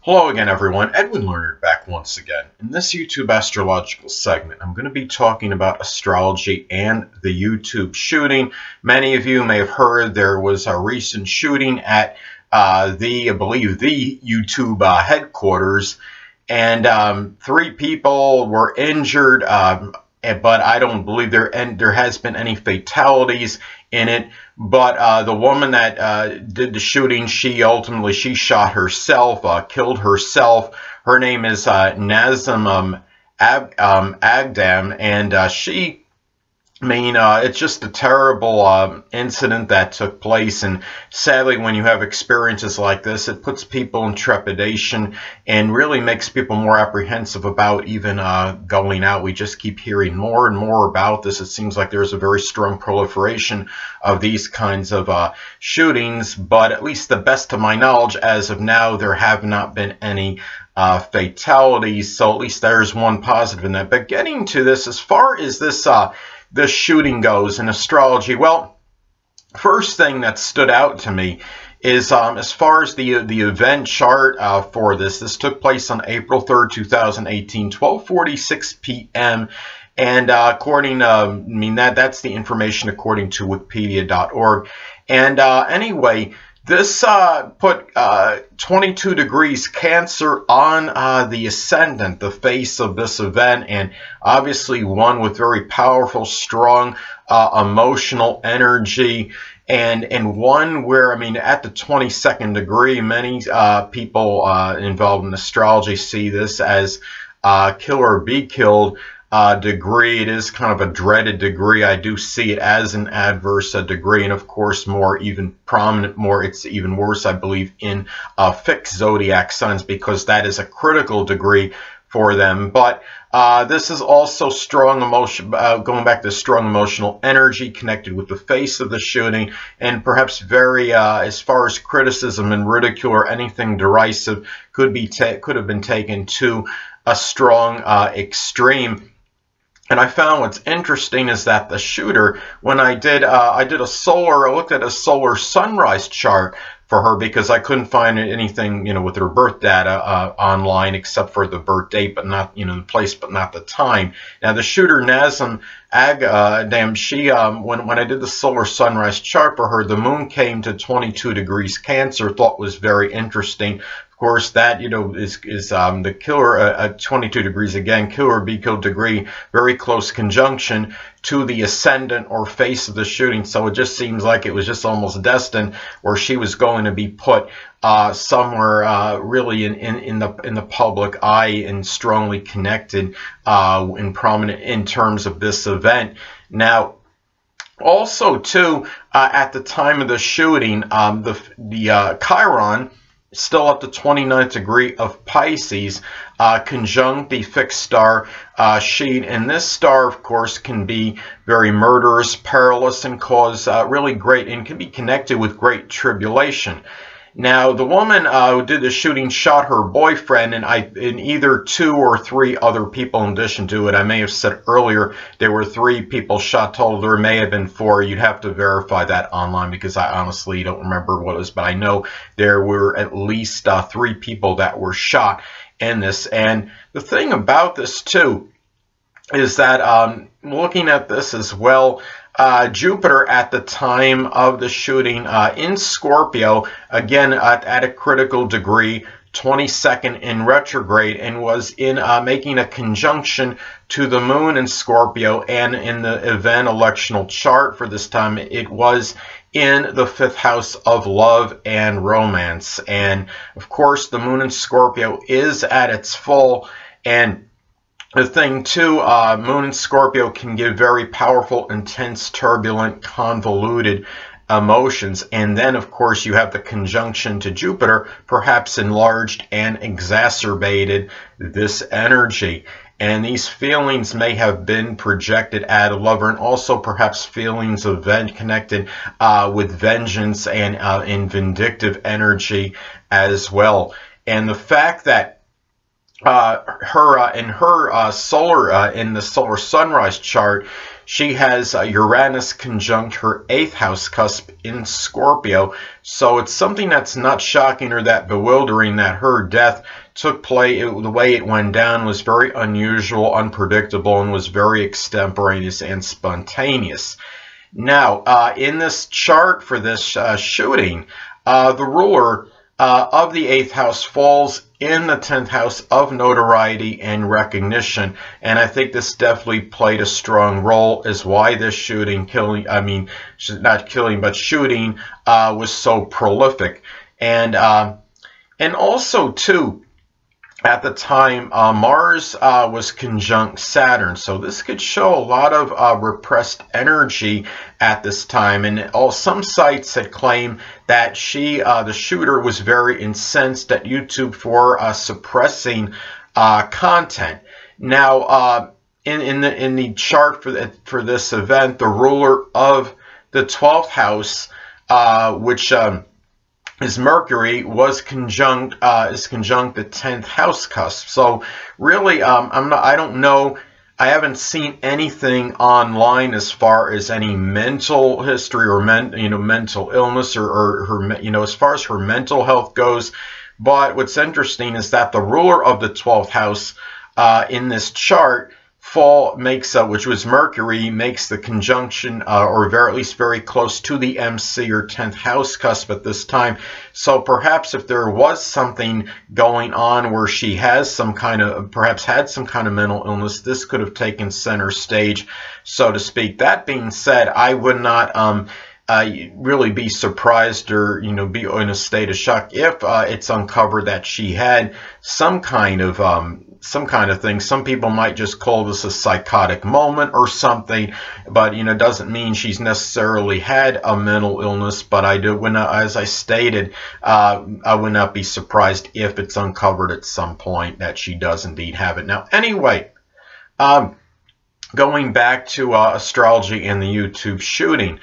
Hello again, everyone. Edwin Learnard back once again. In this YouTube astrological segment, I'm going to be talking about astrology and the YouTube shooting. Many of you may have heard there was a recent shooting at I believe the YouTube headquarters, and 3 people were injured, but I don't believe there has been any fatalities in it. But the woman that did the shooting, she ultimately shot herself, killed herself. Her name is Nazim Agdam, and it's just a terrible incident that took place, and sadly when you have experiences like this, it puts people in trepidation and really makes people more apprehensive about even going out. We just keep hearing more and more about this. It seems like there's a very strong proliferation of these kinds of shootings, but at least the best of my knowledge as of now, there have not been any fatalities, so at least there's one positive in that. But getting to this, as far as this shooting goes in astrology, well, first thing that stood out to me is as far as the event chart for this took place on April 3rd, 2018, 12:46 p.m. And according, that's the information according to Wikipedia.org. And anyway, this put 22 degrees Cancer on the ascendant, the face of this event, and obviously one with very powerful, strong emotional energy, and one where, at the 22nd degree, many people involved in astrology see this as kill or be killed degree. It is kind of a dreaded degree. I do see it as an adverse degree, and of course it's even worse, I believe, in fixed zodiac signs, because that is a critical degree for them. But this is also strong emotion, going back to strong emotional energy connected with the face of the shooting, and perhaps very as far as criticism and ridicule or anything derisive could have been taken to a strong extreme. And I found what's interesting is that the shooter, when I looked at a solar sunrise chart for her, because I couldn't find anything, with her birth data online except for the birth date, but not, the place, but not the time. Now, the shooter, Nazim Agdam, she, when I did the solar sunrise chart for her, the moon came to 22 degrees Cancer. Thought was very interesting. Of course, that, is the killer at 22 degrees, again, kill or be killed degree, very close conjunction to the ascendant or face of the shooting. So it just seems like it was just almost destined, where she was going to be put somewhere really in the public eye and strongly connected and prominent in terms of this event. Now, also too, at the time of the shooting, the Chiron, still at the 29th degree of Pisces, conjunct the fixed star sheet. And this star, of course, can be very murderous, perilous, and cause really great, and can be connected with great tribulation. Now, the woman who did the shooting shot her boyfriend, and either 2 or 3 other people in addition to it. I may have said earlier there were 3 people shot total. There may have been 4. You'd have to verify that online, because I honestly don't remember what it was, but I know there were at least 3 people that were shot in this. And the thing about this too is that looking at this as well, Jupiter at the time of the shooting in Scorpio, again at a critical degree, 22nd in retrograde, and was in making a conjunction to the moon in Scorpio. And in the event electional chart for this time, it was in the 5th house of love and romance. And of course, the moon in Scorpio is at its full, and the thing too, moon in Scorpio can give very powerful, intense, turbulent, convoluted emotions. And then, of course, you have the conjunction to Jupiter, perhaps enlarged and exacerbated this energy. And these feelings may have been projected at a lover, and also perhaps feelings of connected with vengeance and in vindictive energy as well. And the fact that in the solar sunrise chart, she has Uranus conjunct her 8th house cusp in Scorpio. So it's something that's not shocking or that bewildering that her death took place. The way it went down was very unusual, unpredictable, and was very extemporaneous and spontaneous. Now, in this chart for this shooting, the ruler of the 8th house falls in the 10th house of notoriety and recognition, and I think this definitely played a strong role as why this shooting, not killing, but shooting was so prolific. And also too, at the time, Mars was conjunct Saturn, so this could show a lot of repressed energy at this time. And some sites had claimed that the shooter, was very incensed at YouTube for suppressing content. Now, in the chart for this event, the ruler of the 12th house, which is Mercury, is conjunct the 10th house cusp. So really, I don't know. I haven't seen anything online as far as any mental history or mental illness or her, as far as her mental health goes. But what's interesting is that the ruler of the 12th house in this chart which was Mercury, makes the conjunction or at least very close to the MC or 10th house cusp at this time. So perhaps if there was something going on where she has perhaps had some kind of mental illness, this could have taken center stage, so to speak. That being said, I would not really be surprised or be in a state of shock if it's uncovered that she had some kind of thing. Some people might just call this a psychotic moment or something, but doesn't mean she's necessarily had a mental illness. But as I stated, I would not be surprised if it's uncovered at some point that she does indeed have it. Now, anyway, going back to astrology and the YouTube shooting.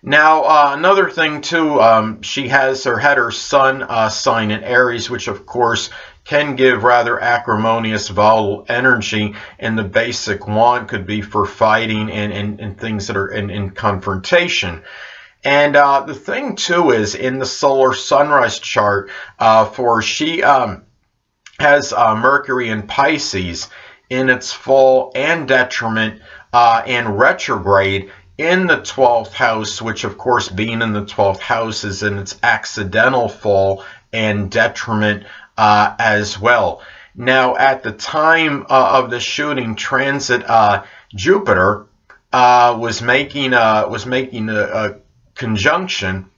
Now, another thing too, she had her sun sign in Aries, which of course can give rather acrimonious, volatile energy, and the basic want could be for fighting and things that are in confrontation. And the thing too is, in the solar sunrise chart, she has Mercury in Pisces in its fall and detriment and retrograde in the 12th house, which of course, being in the 12th house, is in its accidental fall and detriment as well. Now, at the time of the shooting, transit Jupiter was making a conjunction,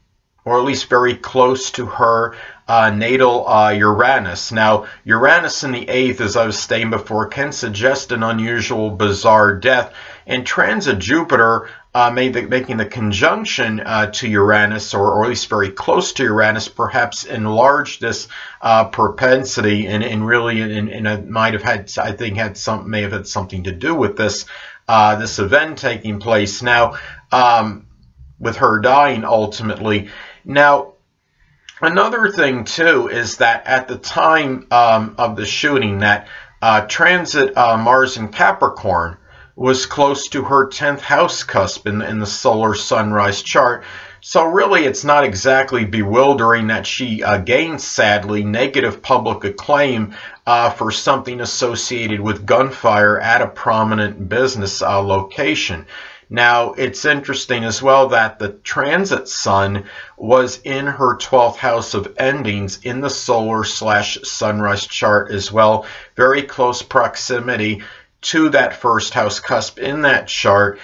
or at least very close to her natal Uranus. Now, Uranus in the 8th, as I was stating before, can suggest an unusual, bizarre death. And transit Jupiter, making the conjunction to Uranus, or at least very close to Uranus, perhaps enlarged this propensity, and really, it might have had, I think, may have had something to do with this this event taking place. Now, with her dying ultimately. Now, another thing too is that at the time of the shooting, that transit Mars in Capricorn was close to her 10th house cusp in the solar sunrise chart. So really, it's not exactly bewildering that she gained, sadly, negative public acclaim for something associated with gunfire at a prominent business location. Now, it's interesting as well that the transit sun was in her 12th house of endings in the solar/sunrise chart as well. Very close proximity to that first house cusp in that chart.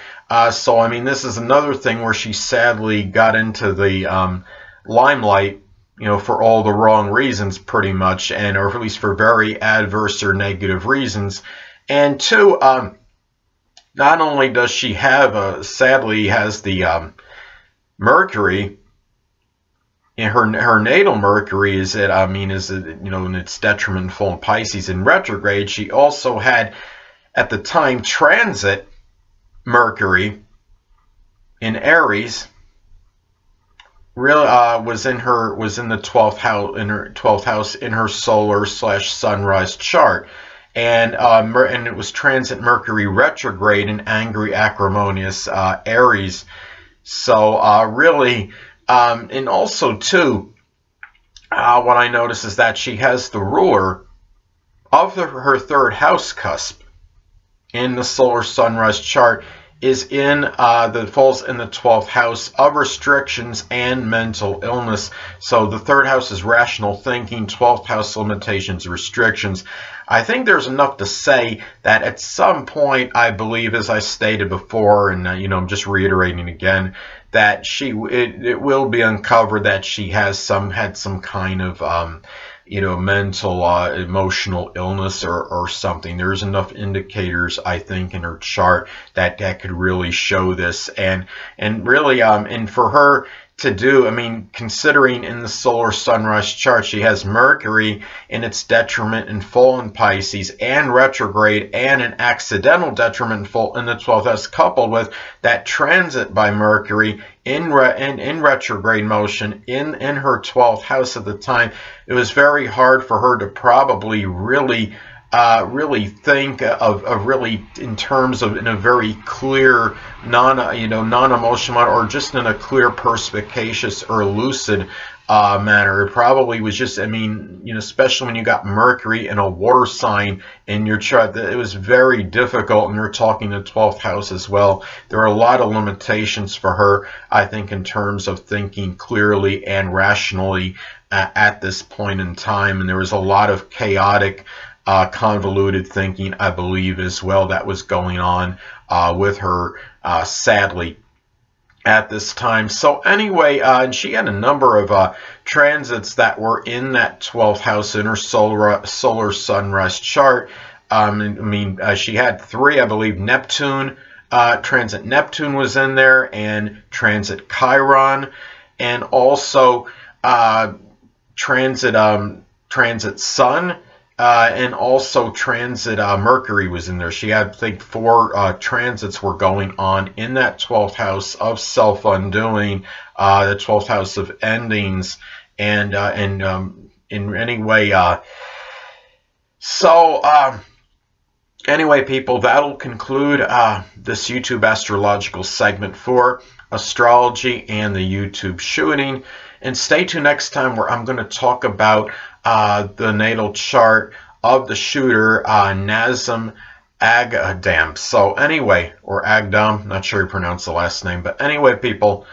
So, I mean, this is another thing where she sadly got into the limelight, for all the wrong reasons, pretty much, or at least for very adverse or negative reasons. And two, not only does she have, sadly, has the Mercury, and her natal Mercury is in its detriment full in Pisces in retrograde. She also had, at the time, transit Mercury in Aries. Really was in the 12th house, in her solar/sunrise chart. and it was transit Mercury retrograde in angry, acrimonious Aries. So really, and also too, what I notice is that she has the ruler of her third house cusp in the solar sunrise chart is in that falls in the 12th house of restrictions and mental illness. So the third house is rational thinking, 12th house limitations, restrictions. I think there's enough to say that at some point, I believe, as I stated before, and I'm just reiterating again, that it will be uncovered that she had some kind of mental, emotional illness or something. There's enough indicators, I think, in her chart that could really show this, and really, and for her to do, I mean, considering in the solar sunrise chart, she has Mercury in its detriment in full in Pisces and retrograde and an accidental detriment in full in the 12th house, coupled with that transit by Mercury in retrograde motion in her 12th house at the time. It was very hard for her to probably really think of really in terms of in a very clear, non-emotional or just in a clear, perspicacious or lucid manner. It probably was just, I mean, especially when you got Mercury in a water sign in your chart, it was very difficult, and you're talking the 12th house as well. There are a lot of limitations for her, I think, in terms of thinking clearly and rationally at this point in time, and there was a lot of chaotic, convoluted thinking, I believe, as well, that was going on with her, sadly, at this time. So anyway, and she had a number of transits that were in that 12th house in her solar sunrise chart. She had 3, I believe. Neptune, transit Neptune was in there, and transit Chiron, and also transit Sun. And also transit Mercury was in there. She had, I think, 4 transits were going on in that 12th house of self-undoing, the 12th house of endings, and in any way. Anyway, people, that'll conclude this YouTube astrological segment for astrology and the YouTube shooting. And stay tuned next time, where I'm going to talk about the natal chart of the shooter, Nazem Agdam. So anyway, or Agdam, not sure you pronounce the last name, but anyway, people,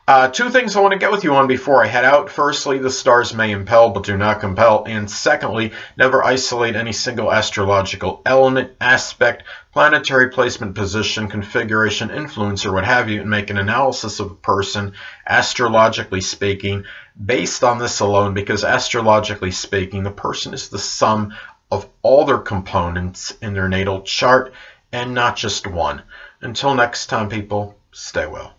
2 things I want to get with you on before I head out. Firstly, the stars may impel but do not compel. And secondly, never isolate any single astrological element, aspect, planetary placement, position, configuration, influence, or what have you, and make an analysis of a person, astrologically speaking, based on this alone, because astrologically speaking, the person is the sum of all their components in their natal chart and not just one. Until next time, people, stay well.